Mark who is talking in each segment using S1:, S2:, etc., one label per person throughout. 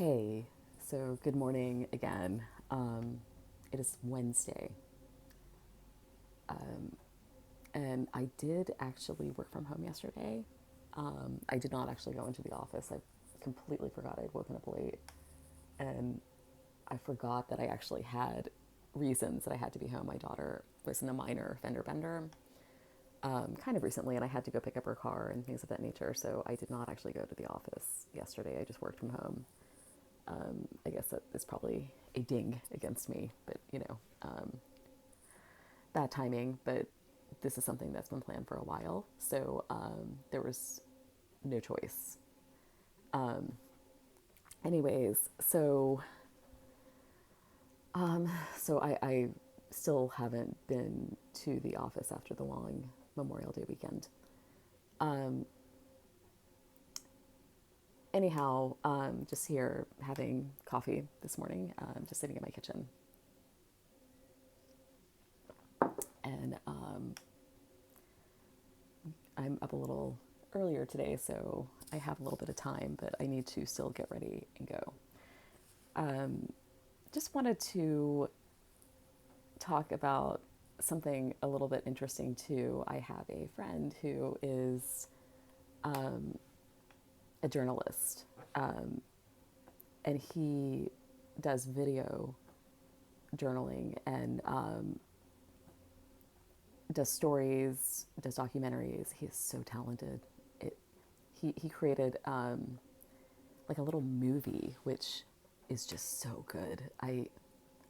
S1: Hey, so good morning again. It is Wednesday, and I did actually work from home yesterday. I did not actually go into the office. I completely forgot I'd woken up late, and I forgot that I actually had reasons that I had to be home. My daughter was in a minor fender bender kind of recently, and I had to go pick up her car and things of that nature, so I did not actually go to the office yesterday. I just worked from home. I guess that is probably a ding against me, but bad timing. But this is something that's been planned for a while, so there was no choice. Um, anyways, so I still haven't been to the office after the long Memorial Day weekend. Um, anyhow, just here having coffee this morning, just sitting in my kitchen, and I'm up a little earlier today, so I have a little bit of time, but I need to still get ready and go. Um, just wanted to talk about something a little bit interesting too. I have a friend who is um, a journalist, um, and he does video journaling and does stories, does documentaries. He is so talented. It, he created like a little movie, which is just so good.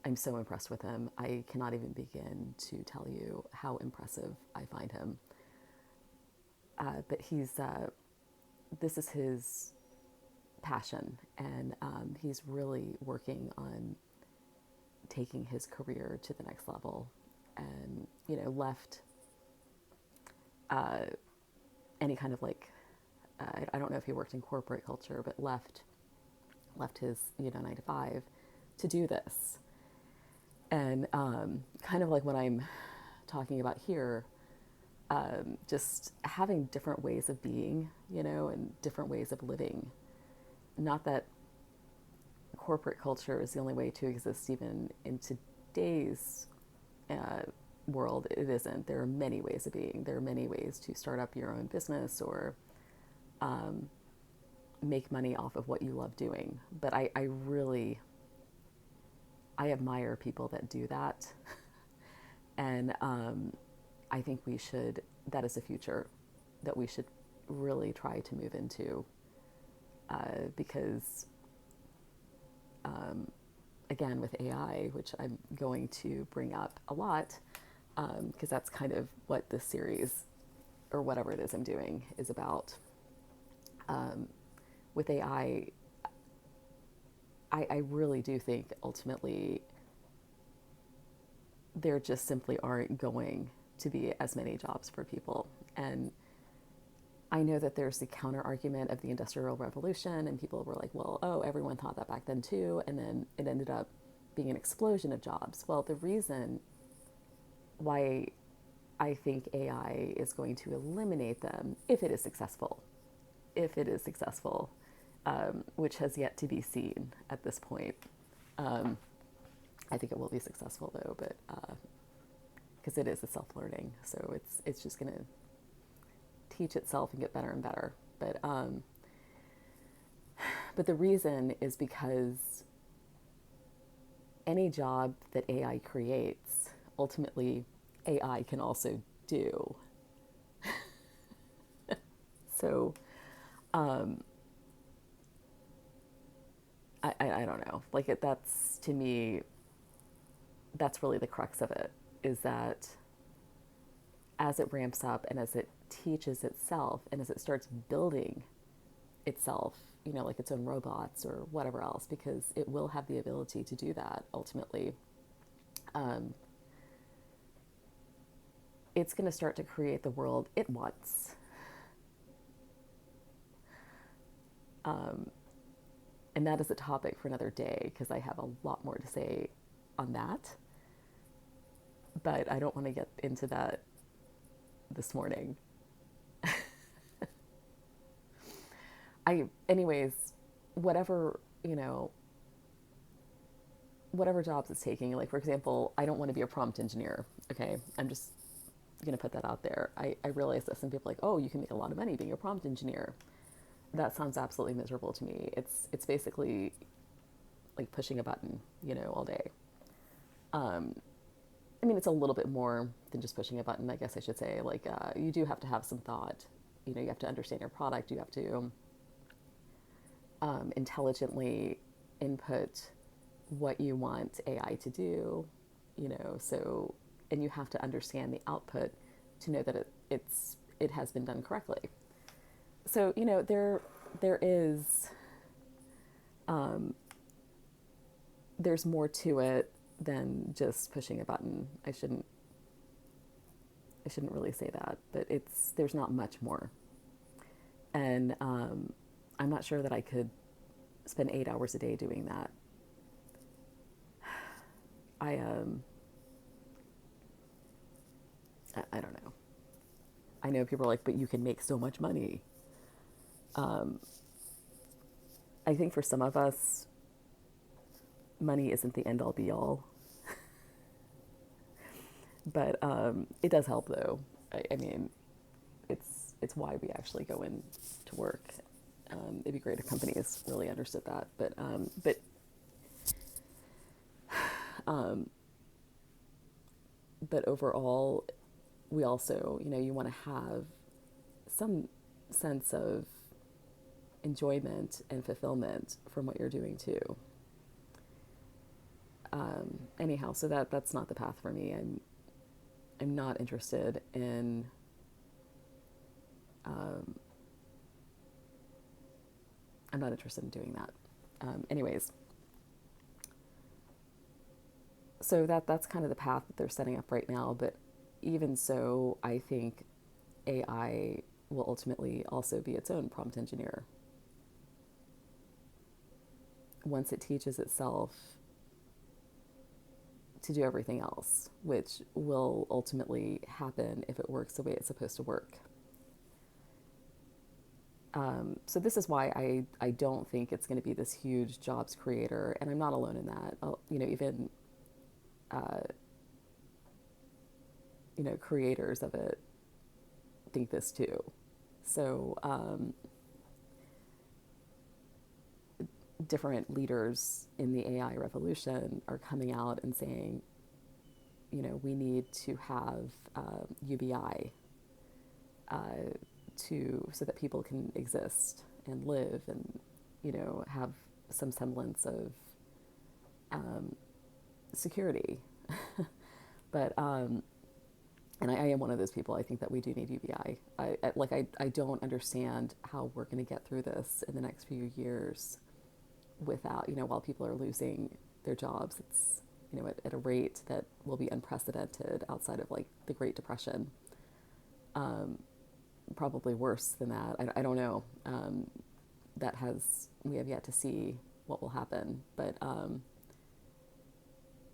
S1: I'm so impressed with him. I cannot even begin to tell you how impressive I find him. But this is his passion, and he's really working on taking his career to the next level. And left uh, any kind of like I don't know if he worked in corporate culture, but left his 9 to 5 to do this. And kind of like what I'm talking about here, just having different ways of being, and different ways of living. Not that corporate culture is the only way to exist, even in today's uh, world. It isn't. There are many ways of being. There are many ways to start up your own business or make money off of what you love doing. But I really, I admire people that do that. And I think that is the future that we should really try to move into because, again, with AI, which I'm going to bring up a lot, because that's kind of what this series or whatever it is I'm doing is about. With AI, I really do think ultimately there just simply aren't going to be as many jobs for people. And I know that there's the counter argument of the Industrial Revolution, and people were like, well, oh, everyone thought that back then too. And then it ended up being an explosion of jobs. Well, the reason why I think AI is going to eliminate them, if it is successful, which has yet to be seen at this point. Um, I think it will be successful though, but because it is a self-learning, so it's just going to teach itself and get better and better. But the reason is because any job that AI creates, ultimately AI can also do. So I don't know. Like that's to me, that's really the crux of it. Is that as it ramps up and as it teaches itself and as it starts building itself, like its own robots or whatever else, because it will have the ability to do that ultimately. Um, it's going to start to create the world it wants. Um, and that is a topic for another day because I have a lot more to say on that. But I don't want to get into that this morning. Anyways, whatever you know, whatever jobs it's taking, like for example, I don't want to be a prompt engineer. Okay. I'm just going to put that out there. I realize that some people are like, oh, you can make a lot of money being a prompt engineer. That sounds absolutely miserable to me. It's basically like pushing a button, all day. Um, I mean, it's a little bit more than just pushing a button, I guess I should say. Like, you do have to have some thought. You have to understand your product. You have to intelligently input what you want AI to do, so, and you have to understand the output to know that it has been done correctly. So, there is, there's more to it than just pushing a button. I shouldn't really say that, but there's not much more. And I'm not sure that I could spend 8 hours a day doing that. I I don't know. I know people are like, but you can make so much money. Um, I think for some of us, money isn't the end all be all, but it does help though. I mean, it's why we actually go in to work. It'd be great if companies really understood that, um, but overall, we also, you want to have some sense of enjoyment and fulfillment from what you're doing too. Anyhow, so that's not the path for me. I'm not interested in um, I'm not interested in doing that. Anyways, so that's kind of the path that they're setting up right now. But even so, I think AI will ultimately also be its own prompt engineer once it teaches itself to do everything else, which will ultimately happen if it works the way it's supposed to work. So this is why I don't think it's going to be this huge jobs creator, and I'm not alone in that. Even uh, creators of it think this too. So different leaders in the AI revolution are coming out and saying, we need to have UBI so that people can exist and live and have some semblance of security. But and I am one of those people. I think that we do need UBI. I don't understand how we're going to get through this in the next few years without, while people are losing their jobs. It's, at a rate that will be unprecedented outside of like the Great Depression. Probably worse than that. I don't know. We have yet to see what will happen.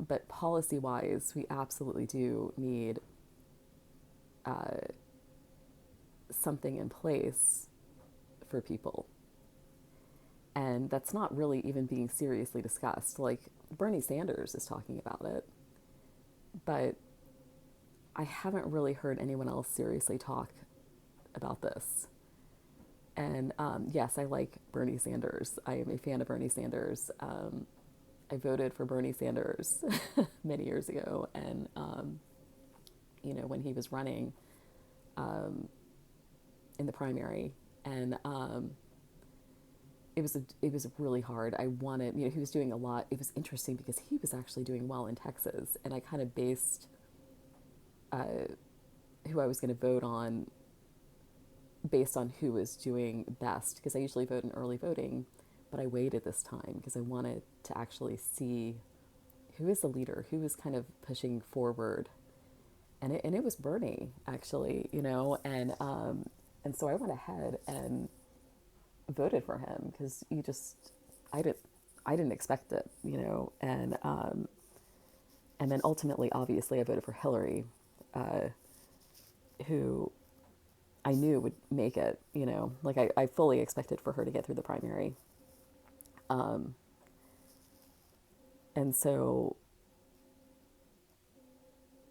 S1: But policy wise, we absolutely do need uh, something in place for people. And that's not really even being seriously discussed. Like, Bernie Sanders is talking about it, but I haven't really heard anyone else seriously talk about this. And yes, I like Bernie Sanders. I am a fan of Bernie Sanders. I voted for Bernie Sanders many years ago, and when he was running in the primary, and it was really hard. I wanted, he was doing a lot. It was interesting because he was actually doing well in Texas, and I kind of based who I was going to vote on based on who was doing best, because I usually vote in early voting, but I waited this time because I wanted to actually see who is the leader, who is kind of pushing forward, and it was Bernie actually, and so I went ahead and voted for him because I didn't I didn't expect it, and then ultimately, obviously, I voted for Hillary, uh, who I knew would make it, like I fully expected for her to get through the primary. Um, and so,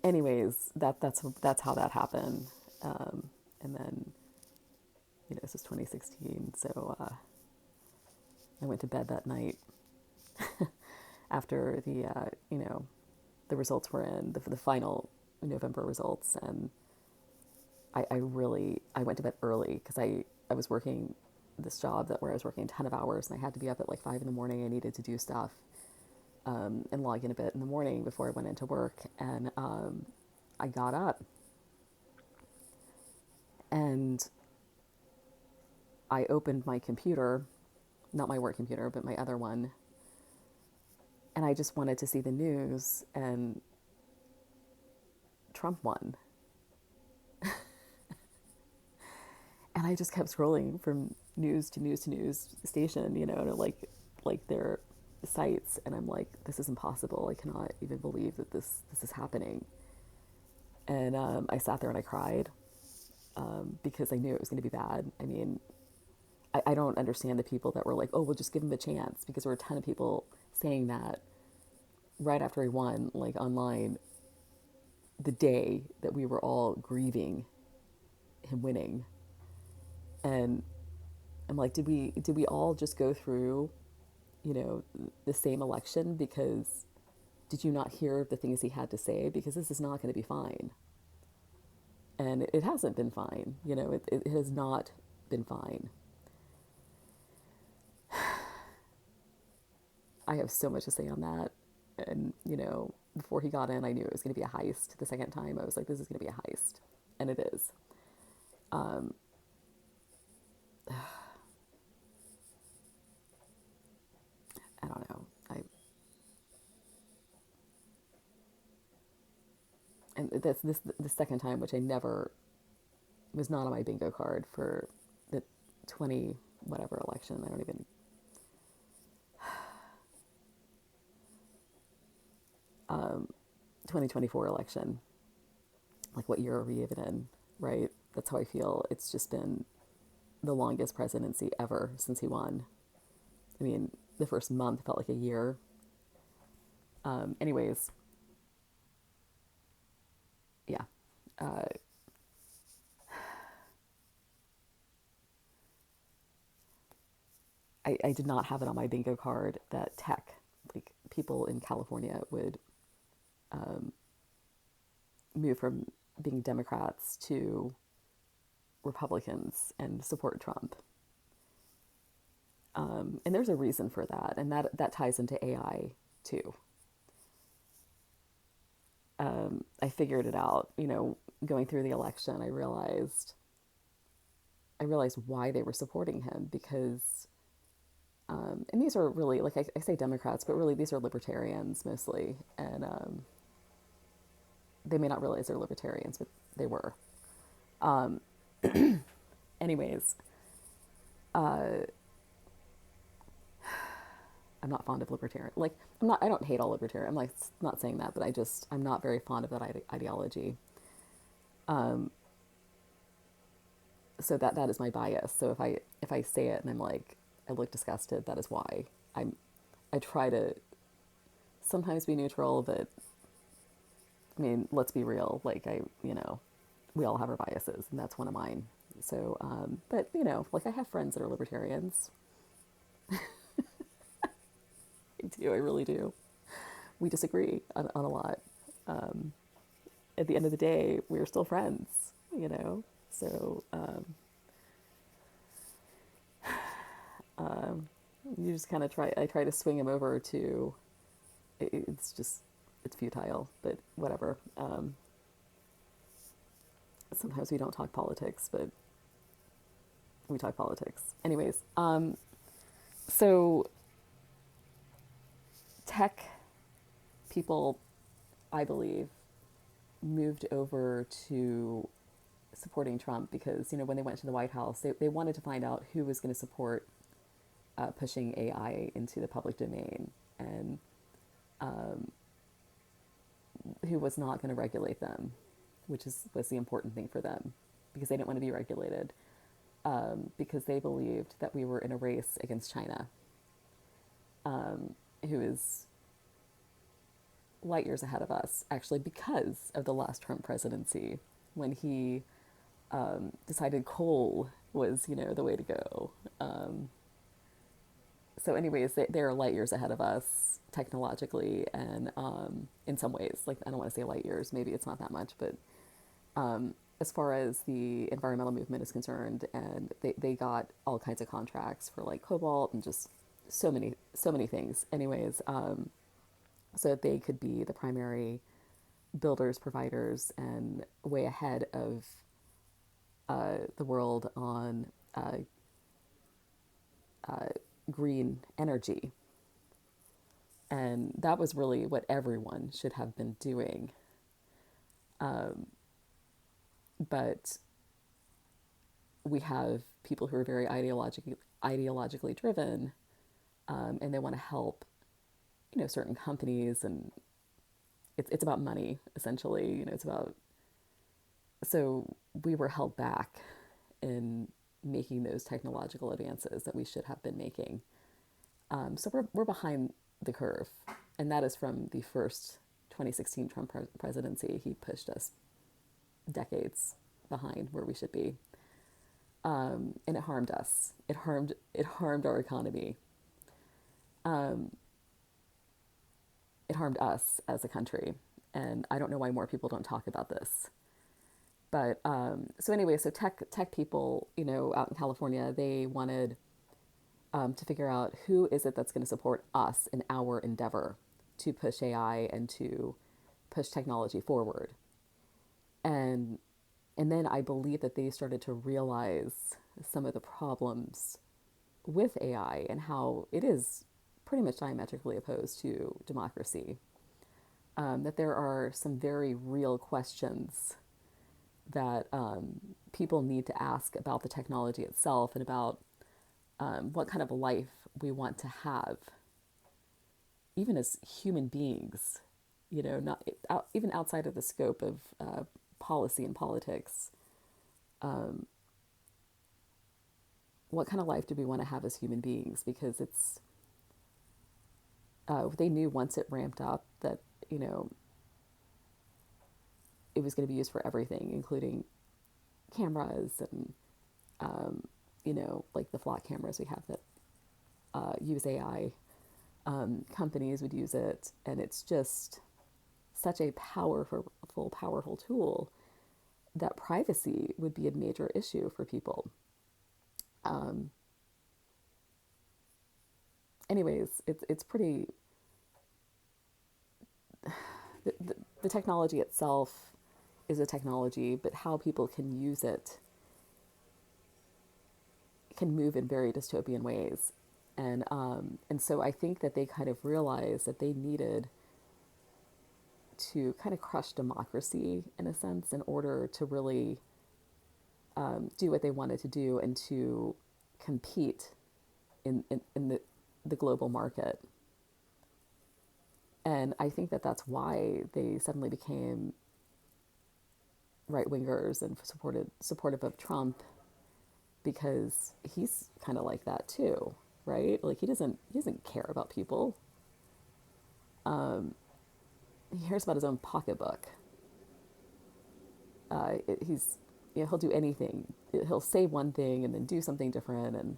S1: anyways, that's how that happened. And then, this was 2016. So I went to bed that night after the results were in, the final November results. And I went to bed early because I was working this job where I was working a ton of hours, and I had to be up at like 5 in the morning. I needed to do stuff, and log in a bit in the morning before I went into work. And I got up and I opened my computer, not my work computer, but my other one. And I just wanted to see the news, and Trump won. And I just kept scrolling from news to news to news station, to like their sites, and I'm like, this is impossible. I cannot even believe that this is happening. And I sat there and I cried, because I knew it was going to be bad. I mean, I don't understand the people that were like, oh, we'll just give him a chance, because there were a ton of people saying that right after he won, like online, the day that we were all grieving him winning. And I'm like, did we all just go through, you know, the same election? Because did you not hear the things he had to say? Because this is not going to be fine. And it hasn't been fine. It has not been fine. I have so much to say on that. And, before he got in, I knew it was going to be a heist. The second time, I was like, this is going to be a heist. And it is. Um, I don't know. And that's this the second time, which I never was not on my bingo card for the 20 whatever election. I don't even 2024 election. Like, what year are we even in? Right? That's how I feel. It's just been the longest presidency ever since he won. I mean, the first month felt like a year. Anyways, yeah. Uh, I did not have it on my bingo card that tech, like people in California, would move from being Democrats to Republicans and support Trump. And there's a reason for that, and that ties into AI too. I figured it out, going through the election. I realized why they were supporting him, because, and these are really, like, I say Democrats, but really these are libertarians mostly, and they may not realize they're libertarians, but they were. Anyways, I'm not fond of libertarian. Like, I don't hate all libertarian. I'm like not saying that, but I'm not very fond of that ideology. So that is my bias. So if I say it and I'm like, I look disgusted, that is why. I try to sometimes be neutral, but I mean, let's be real. Like, we all have our biases, and that's one of mine. So, but like, I have friends that are libertarians. I do. I really do. We disagree on a lot. At the end of the day, we're still friends. So, you just kind of I try to swing him over to, it's just, it's futile, but whatever. Sometimes we don't talk politics, but we talk politics. Anyways, so tech people, I believe, moved over to supporting Trump because, when they went to the White House, they wanted to find out who was going to support pushing AI into the public domain, and who was not going to regulate them, which was the important thing for them, because they didn't want to be regulated, because they believed that we were in a race against China. who is light years ahead of us, actually, because of the last Trump presidency, when he decided coal was, the way to go. So, anyways, they're light years ahead of us technologically, and in some ways, like, I don't want to say light years, maybe it's not that much, but as far as the environmental movement is concerned, and they got all kinds of contracts for like cobalt and just so many things. Anyways, so that they could be the primary builders, providers, and way ahead of the world on green energy. And that was really what everyone should have been doing. But we have people who are very ideologically driven, and they want to help, certain companies, and it's about money essentially. It's about, so we were held back in making those technological advances that we should have been making. So we're behind the curve, and that is from the first 2016 Trump presidency. He pushed us decades behind where we should be, and it harmed us. It harmed our economy. It harmed us as a country, and I don't know why more people don't talk about this. But so anyway, so tech people, out in California, they wanted to figure out who is it that's going to support us in our endeavor to push AI and to push technology forward. And and then I believe that they started to realize some of the problems with AI and how it is pretty much diametrically opposed to democracy. That there are some very real questions that people need to ask about the technology itself and about what kind of life we want to have, even as human beings, not even outside of the scope of policy and politics. What kind of life do we want to have as human beings? Because they knew once it ramped up that, it was going to be used for everything, including cameras and, like the flock cameras we have that use AI. Companies would use it, and it's just such a powerful tool that privacy would be a major issue for people. Um, anyways, it's pretty, the technology itself is a technology, but how people can use it can move in very dystopian ways. And so I think that they kind of realized that they needed to kind of crush democracy in a sense in order to really do what they wanted to do and to compete in the global market. And I think that that's why they suddenly became right wingers and supportive of Trump, because he's kind of like that too, right? Like he doesn't care about people. He cares about his own pocketbook. He's he'll do anything. He'll say one thing and then do something different, and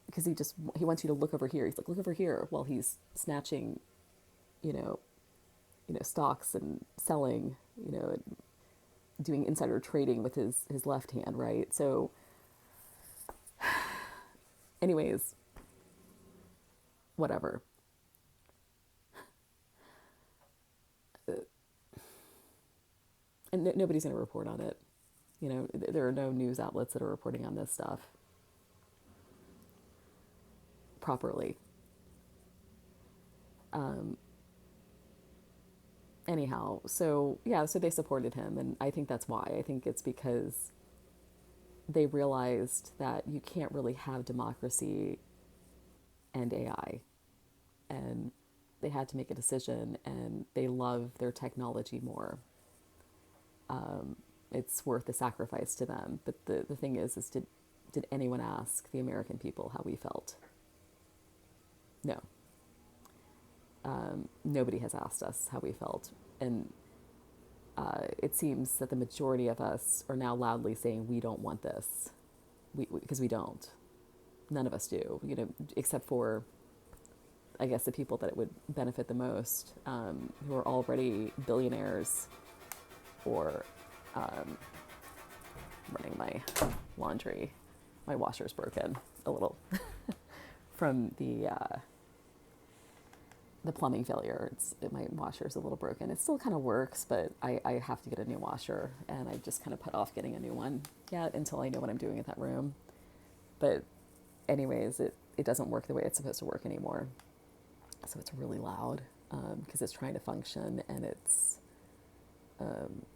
S1: because he wants you to look over here. He's like, look over here, while he's snatching, you know, stocks and selling, and doing insider trading with his left hand, right? So, anyways, whatever. And nobody's going to report on it. There are no news outlets that are reporting on this stuff properly. Um, anyhow, so yeah, so they supported him, and I think that's why. I think it's because they realized that you can't really have democracy and AI, and they had to make a decision, and they love their technology more. It's worth the sacrifice to them. But the thing is to did anyone ask the American people how we felt? No. Nobody has asked us how we felt. And it seems that the majority of us are now loudly saying we don't want this, because we don't. None of us do, except for, I guess, the people that it would benefit the most, who are already billionaires, or running my laundry. My washer's broken a little from the plumbing failure. My washer's a little broken. It still kind of works, but I have to get a new washer, and I just kind of put off getting a new one yet until I know what I'm doing in that room. But anyways, it doesn't work the way it's supposed to work anymore. So it's really loud, because it's trying to function, and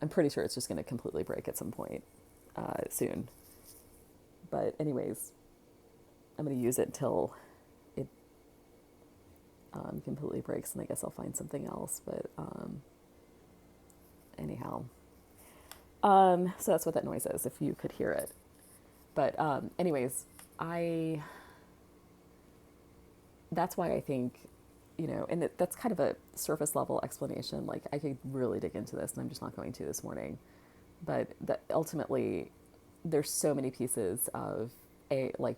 S1: I'm pretty sure it's just going to completely break at some point soon. But anyways, I'm going to use it till it completely breaks, and I guess I'll find something else. But anyhow, so that's what that noise is, if you could hear it. But anyways, that's why I think, and that's kind of a surface level explanation. Like, I could really dig into this, and I'm just not going to this morning. But that ultimately, there's so many pieces of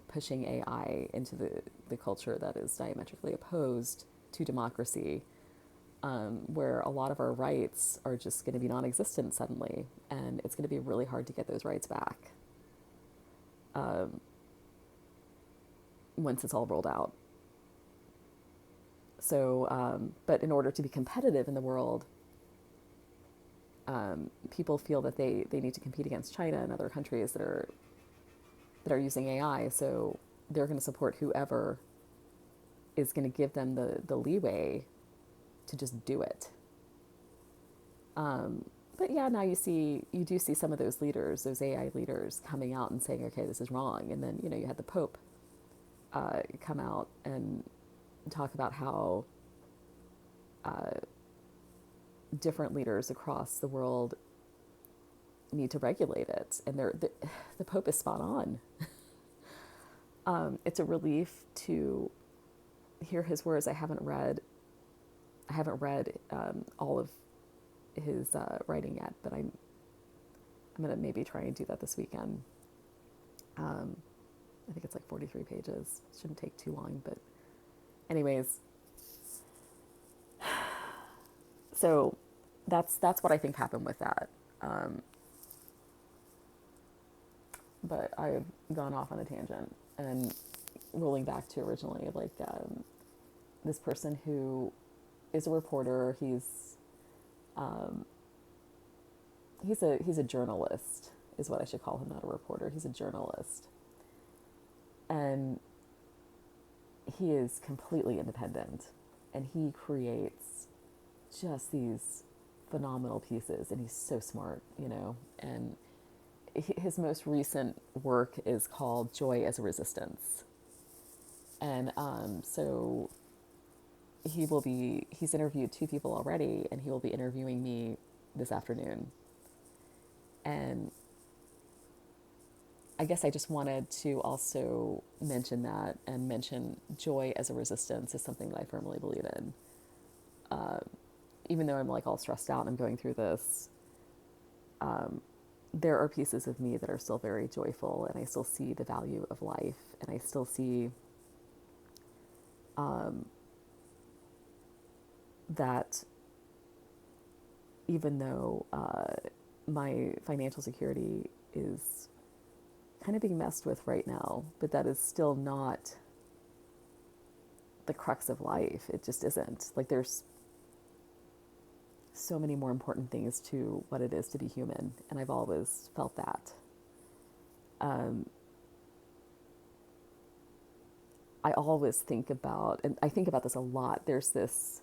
S1: pushing AI into the culture that is diametrically opposed to democracy, where a lot of our rights are just going to be non-existent suddenly, and it's going to be really hard to get those rights back once it's all rolled out. So, but in order to be competitive in the world, people feel that they need to compete against China and other countries that are using AI. So they're going to support whoever is going to give them the leeway to just do it. But yeah, now you do see some of those leaders, those AI leaders, coming out and saying, okay, this is wrong. And then, you had the Pope come out and talk about how different leaders across the world need to regulate it. And the Pope is spot on. It's a relief to hear his words. I haven't read all of his writing yet, but I'm going to maybe try and do that this weekend. I think it's like 43 pages. It shouldn't take too long, but anyways. So that's what I think happened with that. But I've gone off on a tangent, and rolling back to originally, this person who is a reporter. He's a journalist, is what I should call him, not a reporter. He's a journalist. And he is completely independent, and he creates just these phenomenal pieces, and he's so smart, and his most recent work is called Joy as a Resistance. And so he's interviewed 2 people already, and he will be interviewing me this afternoon. And I guess I just wanted to also mention that, and mention joy as a resistance is something that I firmly believe in. Even though I'm all stressed out and I'm going through this, there are pieces of me that are still very joyful, and I still see the value of life, and I still see that even though my financial security is kind of being messed with right now, but that is still not the crux of life. It just isn't. There's so many more important things to what it is to be human, and I've always felt that. I always think about, and I think about this a lot, there's this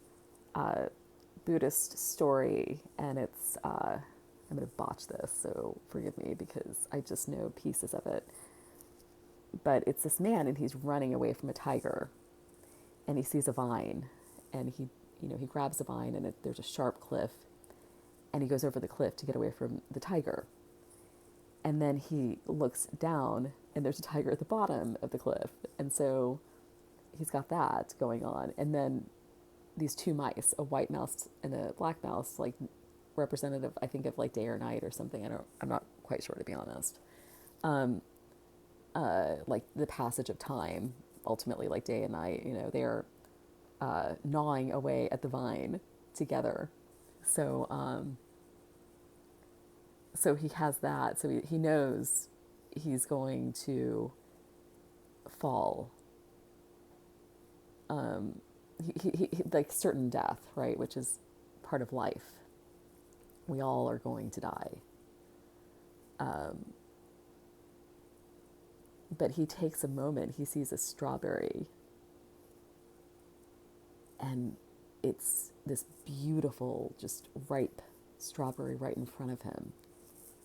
S1: Buddhist story, and it's, I'm going to botch this, so forgive me because I just know pieces of it. But it's this man, and he's running away from a tiger, and he sees a vine, and he grabs the vine, and there's a sharp cliff, and he goes over the cliff to get away from the tiger. And then he looks down and there's a tiger at the bottom of the cliff. And so he's got that going on. And then these two mice, a white mouse and a black mouse, like representative, I think, of like day or night or something. I'm not quite sure, to be honest. Like the passage of time, ultimately, like day and night, they're gnawing away at the vine together. So, so he has that. So he knows he's going to fall. He like certain death, right? Which is part of life. We all are going to die. But he takes a moment, he sees a strawberry, and it's this beautiful, just ripe strawberry right in front of him.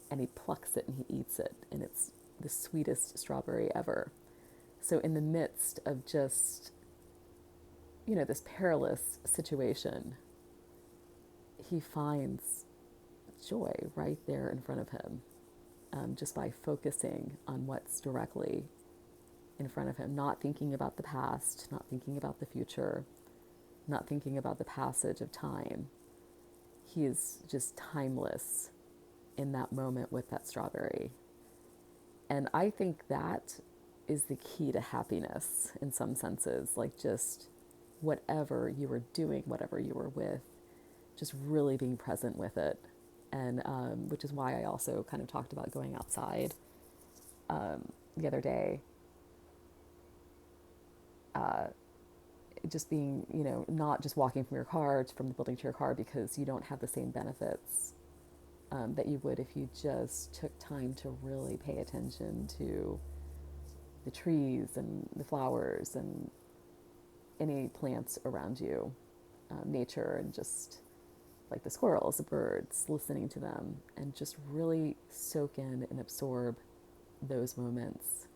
S1: And he plucks it and he eats it, and it's the sweetest strawberry ever. So in the midst of just, this perilous situation, he finds joy right there in front of him, just by focusing on what's directly in front of him, not thinking about the past, not thinking about the future, not thinking about the passage of time. He is just timeless in that moment with that strawberry. And I think that is the key to happiness in some senses, like just whatever you were doing, whatever you were with, just really being present with it. And which is why I also kind of talked about going outside the other day. Just being, not just walking from your car, from the building to your car, because you don't have the same benefits that you would if you just took time to really pay attention to the trees and the flowers and any plants around you, nature, and just like the squirrels, the birds, listening to them, and just really soak in and absorb those moments.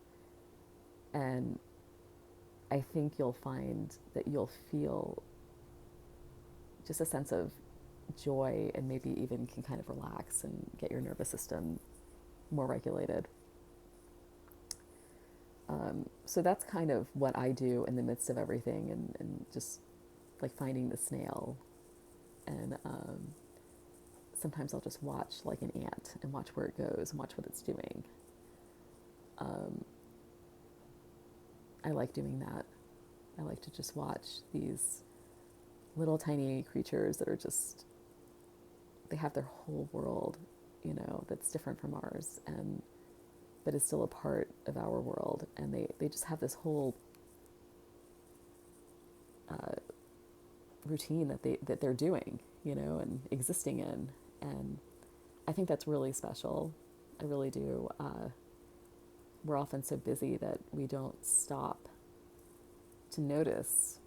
S1: And I think you'll find that you'll feel just a sense of joy, and maybe even can kind of relax and get your nervous system more regulated. So that's kind of what I do in the midst of everything, and just like finding the snail. And sometimes I'll just watch like an ant and watch where it goes and watch what it's doing. I like doing that. I like to just watch these little tiny creatures that are just, they have their whole world, that's different from ours, and but is still a part of our world. And they just have this whole routine that they're doing, and existing in. And I think that's really special. I really do. We're often so busy that we don't stop to notice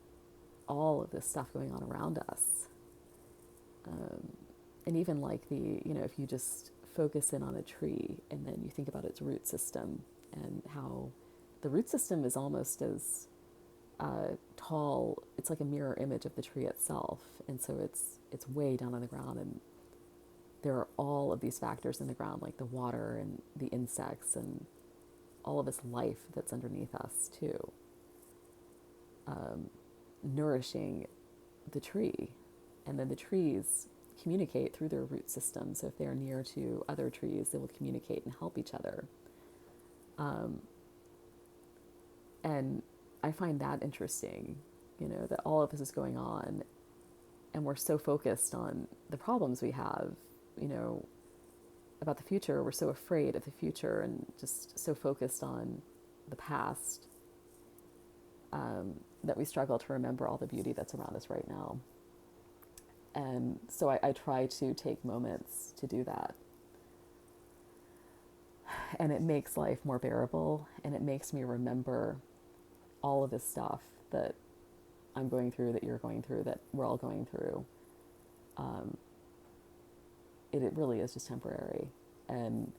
S1: all of this stuff going on around us. And even like if you just focus in on a tree and then you think about its root system, and how the root system is almost as tall, it's like a mirror image of the tree itself. And so it's way down on the ground, and there are all of these factors in the ground, like the water and the insects and all of this life that's underneath us too, nourishing the tree. And then the trees communicate through their root system. So if they're near to other trees, they will communicate and help each other. And I find that interesting, that all of this is going on, and we're so focused on the problems we have, about the future. We're so afraid of the future and just so focused on the past, that we struggle to remember all the beauty that's around us right now. And so I try to take moments to do that. And it makes life more bearable, and it makes me remember all of this stuff that I'm going through, that you're going through, that we're all going through. It really is just temporary, and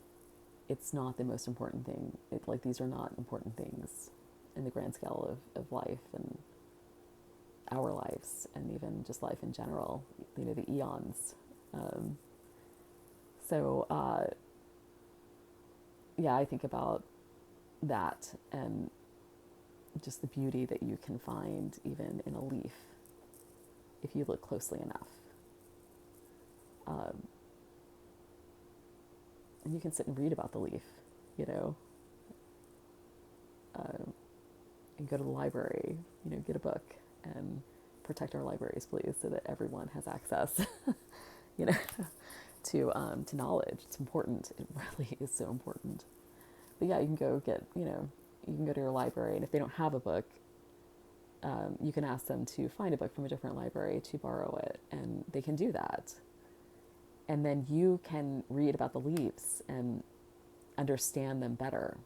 S1: it's not the most important thing. These are not important things in the grand scale of life and our lives, and even just life in general, the eons. So yeah, I think about that and just the beauty that you can find even in a leaf if you look closely enough. Um, and you can sit and read about the leaf, you know, and go to the library, you know, get a book and protect our libraries, please, so that everyone has access, you know, to knowledge. It's important. It really is so important. But yeah, you can go get, you know, you can go to your library, and if they don't have a book, you can ask them to find a book from a different library to borrow it, and they can do that. And then you can read about the leaves and understand them better,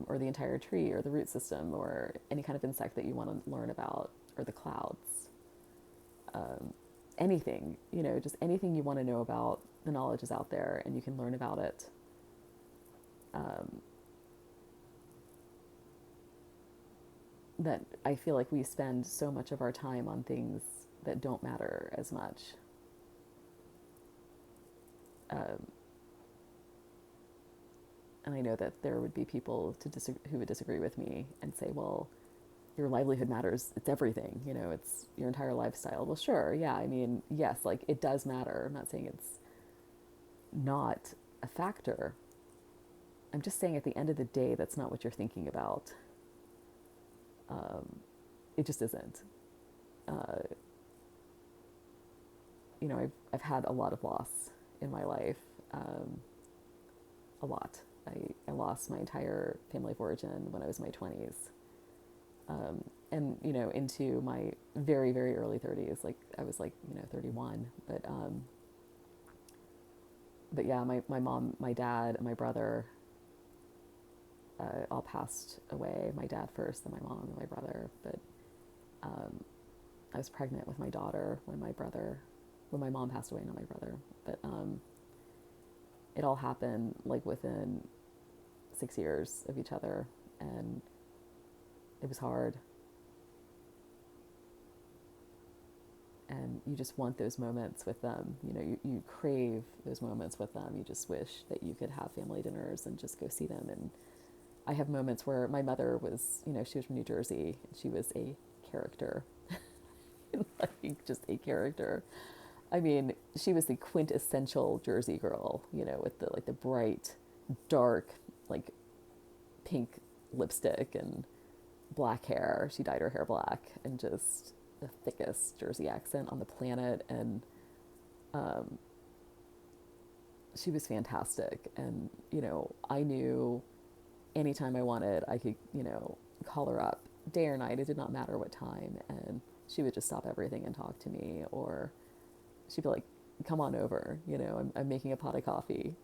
S1: or the entire tree, or the root system, or any kind of insect that you want to learn about, or the clouds. Anything, you know, just anything you want to know about, the knowledge is out there, and you can learn about it. That I feel like we spend so much of our time on things that don't matter as much. Um, and I know that there would be people who would disagree with me and say, well, your livelihood matters. It's everything, you know, it's your entire lifestyle. Well, sure. Yeah. I mean, yes, like it does matter. I'm not saying it's not a factor. I'm just saying at the end of the day, that's not what you're thinking about. It just isn't. Uh, you know, I've had a lot of loss in my life. Um, a lot. I lost my entire family of origin when I was in my 20s. And, you know, into my very, very early 30s. Like, I was like, you know, 31. But yeah, my mom, my dad, and my brother all passed away. My dad first, then my mom, and my brother. But I was pregnant with my daughter when my mom passed away, not my brother. But it all happened like within 6 years of each other, and it was hard. And you just want those moments with them. You know, you crave those moments with them. You just wish that you could have family dinners and just go see them. And I have moments where my mother was, you know, she was from New Jersey, and she was a character, like just a character. I mean, she was the quintessential Jersey girl, you know, with the like the bright, dark, like pink lipstick and black hair. She dyed her hair black, and just the thickest Jersey accent on the planet. And she was fantastic. And, you know, I knew anytime I wanted, I could, you know, call her up day or night. It did not matter what time. And she would just stop everything and talk to me. Or she'd be like, come on over, you know, I'm making a pot of coffee.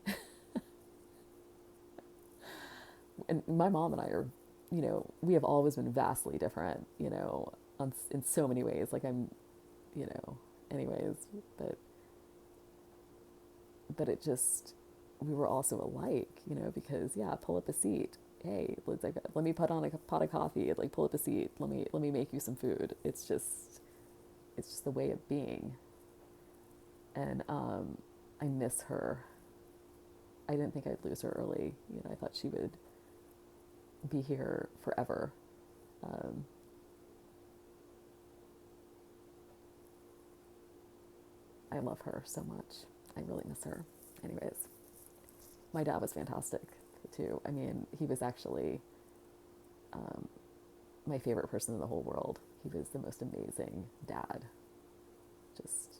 S1: And my mom and I are, you know, we have always been vastly different, you know, in so many ways. Like you know, anyways, but it just, we were also alike, you know, because yeah, pull up a seat. Hey, let me put on a pot of coffee. Like, pull up a seat. Let me make you some food. It's just the way of being. And I miss her. I didn't think I'd lose her early. You know, I thought she would be here forever. Um, I love her so much. I really miss her. Anyways, my dad was fantastic too. I mean, he was actually my favorite person in the whole world. He was the most amazing dad. Just,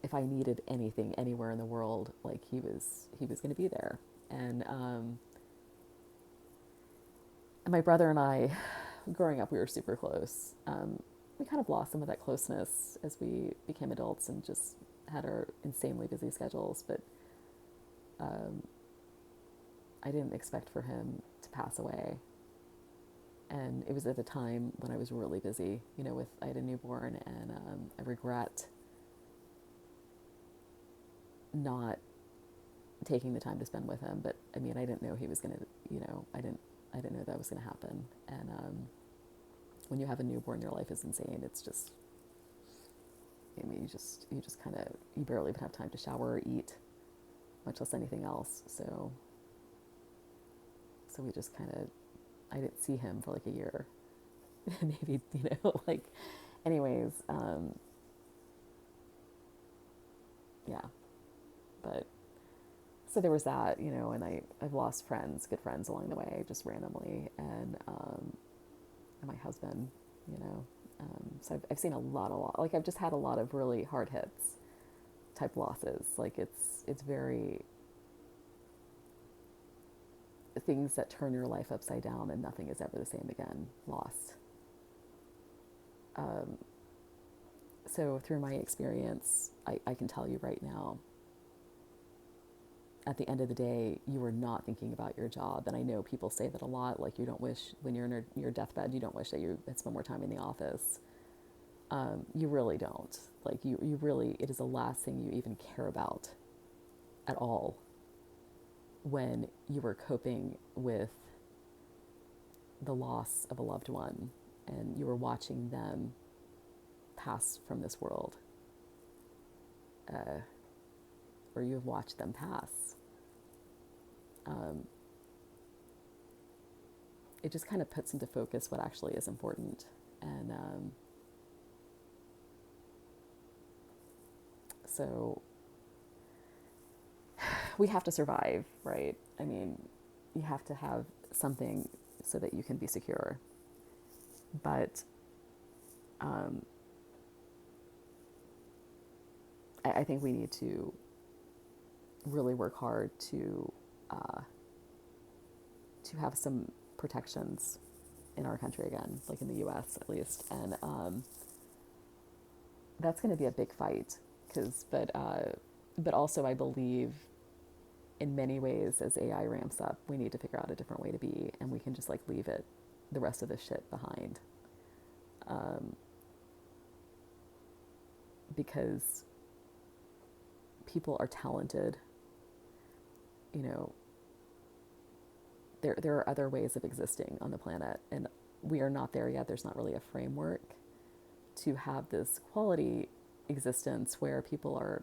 S1: if I needed anything anywhere in the world, like he was going to be there. And my brother and I, growing up, we were super close. We kind of lost some of that closeness as we became adults and just had our insanely busy schedules. But I didn't expect for him to pass away. And it was at a time when I was really busy, you know, I had a newborn, and I regret not taking the time to spend with him. But I mean, I didn't know he was going to, you know, I didn't know that was going to happen. And when you have a newborn, your life is insane. It's just, I mean, you just kind of, you barely even have time to shower or eat. much less anything else. So we just kind of, I didn't see him for like a year. Maybe, like, anyways, yeah. But so there was that, and I've lost friends, good friends along the way, just randomly, and my husband, you know. So I've seen a lot, like I've just had a lot of really hard hits type losses. Like it's very things that turn your life upside down and nothing is ever the same again, lost. So through my experience, I can tell you right now, at the end of the day, you are not thinking about your job. And I know people say that a lot, like you don't wish, when you're in your deathbed, you don't wish that you had spent more time in the office. You really don't. Like you really, it is the last thing you even care about at all when you were coping with the loss of a loved one and you were watching them pass from this world, or you have watched them pass. It just kind of puts into focus what actually is important. And so we have to survive, right? I mean, you have to have something so that you can be secure. But I think we need to really work hard to have some protections in our country again, like in the U.S. at least, and that's going to be a big fight. But also I believe in many ways as AI ramps up, we need to figure out a different way to be, and we can just like leave it, the rest of this shit behind, because people are talented. You know, there are other ways of existing on the planet, and we are not there yet. There's not really a framework to have this quality existence where people are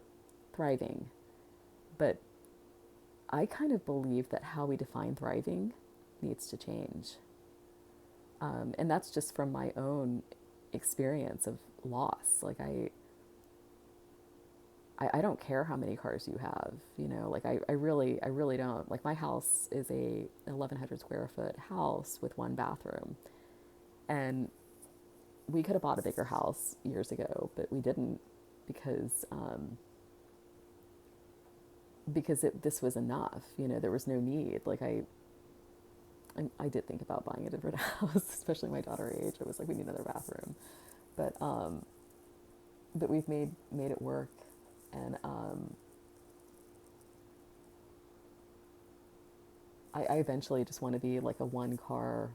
S1: thriving. But I kind of believe that how we define thriving needs to change. And that's just from my own experience of loss. Like I don't care how many cars you have, like I really don't. Like my house is a 1,100 square foot house with one bathroom. And we could have bought a bigger house years ago, but we didn't because this was enough. There was no need. Like I did think about buying a different house, especially my daughter age. I was like, we need another bathroom, but we've made it work. And I eventually just want to be like a one car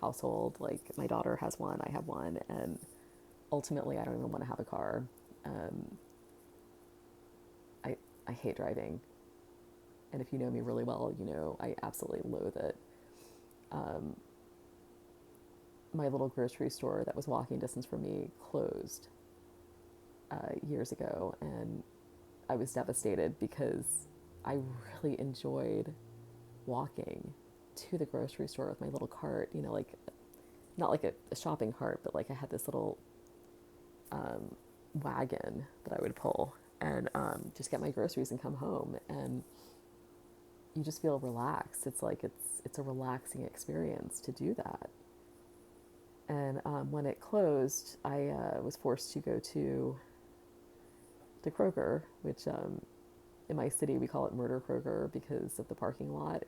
S1: household. Like my daughter has one, I have one, and ultimately I don't even want to have a car. I hate driving, and if you know me really well, I absolutely loathe it. My little grocery store that was walking distance from me closed years ago, and I was devastated because I really enjoyed walking to the grocery store with my little cart, like not like a shopping cart, but like I had this little wagon that I would pull and just get my groceries and come home, and you just feel relaxed. It's like it's a relaxing experience to do that. And when it closed, I was forced to go to Kroger, which in my city we call it Murder Kroger because of the parking lot.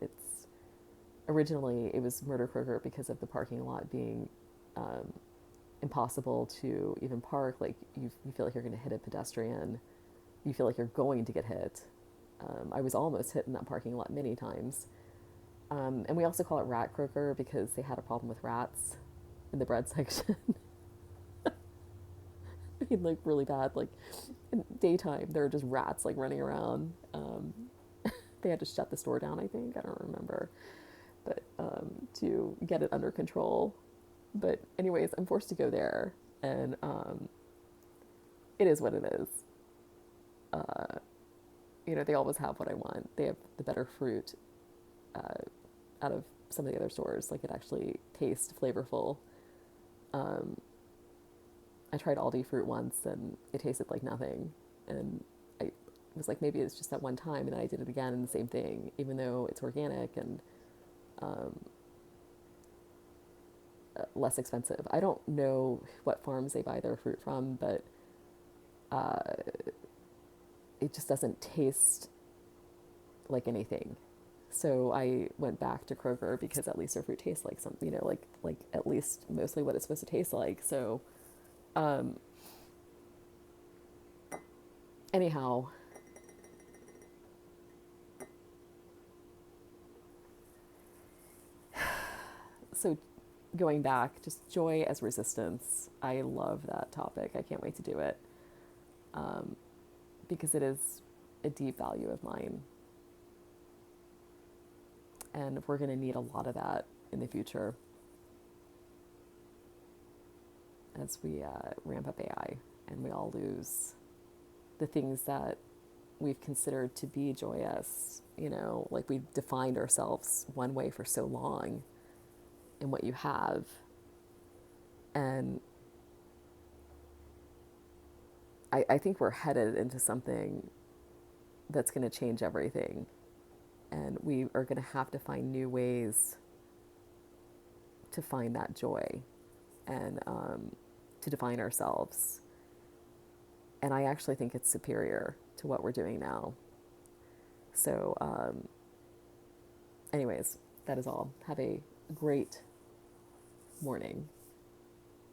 S1: Originally it was Murder Kroger because of the parking lot being impossible to even park. Like you feel like you're going to hit a pedestrian. You feel like you're going to get hit. I was almost hit in that parking lot many times. And we also call it Rat Kroger because they had a problem with rats in the bread section. I mean, like really bad. Like in daytime, there are just rats like running around. They had to shut the store down, I think. I don't remember, but to get it under control. But anyways, I'm forced to go there, and it is what it is. they always have what I want. They have the better fruit out of some of the other stores. Like, it actually tastes flavorful. Um, I tried Aldi fruit once and it tasted like nothing. And I was like, maybe it's just that one time. And then I did it again and the same thing, even though it's organic and um, less expensive. I don't know what farms they buy their fruit from, but it just doesn't taste like anything. So I went back to Kroger because at least their fruit tastes like some, like at least mostly what it's supposed to taste like. So um, anyhow, so going back, just joy as resistance. I love that topic. I can't wait to do it um, because it is a deep value of mine. And we're going to need a lot of that in the future as we ramp up AI and we all lose the things that we've considered to be joyous. Like, we've defined ourselves one way for so long in what you have. And I think we're headed into something that's going to change everything. And we are going to have to find new ways to find that joy and to define ourselves. And I actually think it's superior to what we're doing now. So, anyways, that is all. Have a great morning.